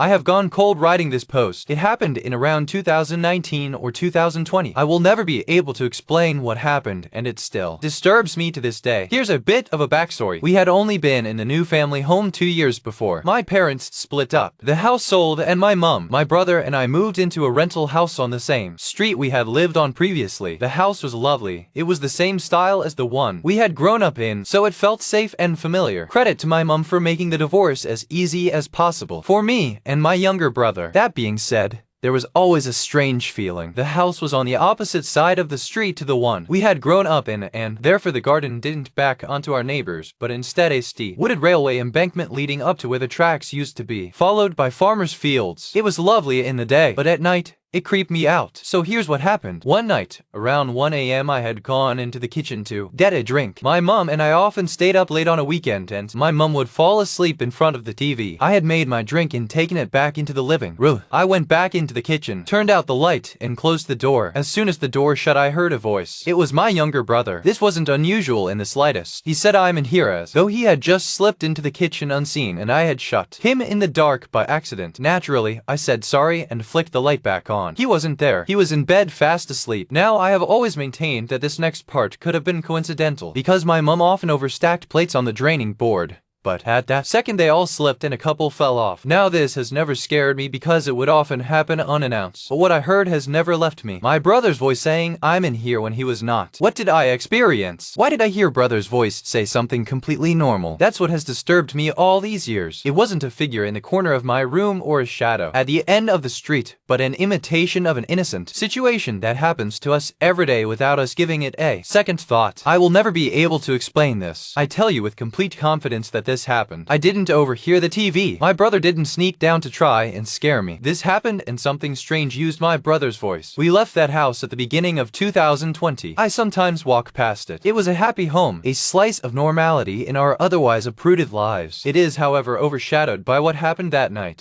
I have gone cold writing this post. It happened in around 2019 or 2020. I will never be able to explain what happened, and it still disturbs me to this day. Here's a bit of a backstory. We had only been in the new family home 2 years before. My parents split up. The house sold, and my brother and I moved into a rental house on the same street we had lived on previously. The house was lovely. It was the same style as the one we had grown up in, so it felt safe and familiar. Credit to my mom for making the divorce as easy as possible for me and my younger brother. That being said, there was always a strange feeling. The house was on the opposite side of the street to the one we had grown up in, and therefore the garden didn't back onto our neighbors, but instead a steep wooded railway embankment leading up to where the tracks used to be, followed by farmers' fields. It was lovely in the day, but at night, it creeped me out. So here's what happened. One night, around 1 a.m. I had gone into the kitchen to get a drink. My mom and I often stayed up late on a weekend, and my mom would fall asleep in front of the TV. I had made my drink and taken it back into the living room. I went back into the kitchen, turned out the light, and closed the door. As soon as the door shut, I heard a voice. It was my younger brother. This wasn't unusual in the slightest. He said I'm in here as though he had just slipped into the kitchen unseen and I had shut him in the dark by accident. Naturally, I said sorry and flicked the light back on. He wasn't there. He was in bed fast asleep. Now, I have always maintained that this next part could have been coincidental because my mom often overstacked plates on the draining board. But at that second they all slipped and a couple fell off. Now this has never scared me because it would often happen unannounced. But what I heard has never left me. My brother's voice saying I'm in here when he was not. What did I experience? Why did I hear brother's voice say something completely normal? That's what has disturbed me all these years. It wasn't a figure in the corner of my room or a shadow at the end of the street, but an imitation of an innocent situation that happens to us every day without us giving it a second thought. I will never be able to explain this. I tell you with complete confidence that this happened. I didn't overhear the TV. My brother didn't sneak down to try and scare me. This happened and something strange used my brother's voice. We left that house at the beginning of 2020. I sometimes walk past it. It was a happy home, a slice of normality in our otherwise uprooted lives. It is, however, overshadowed by what happened that night.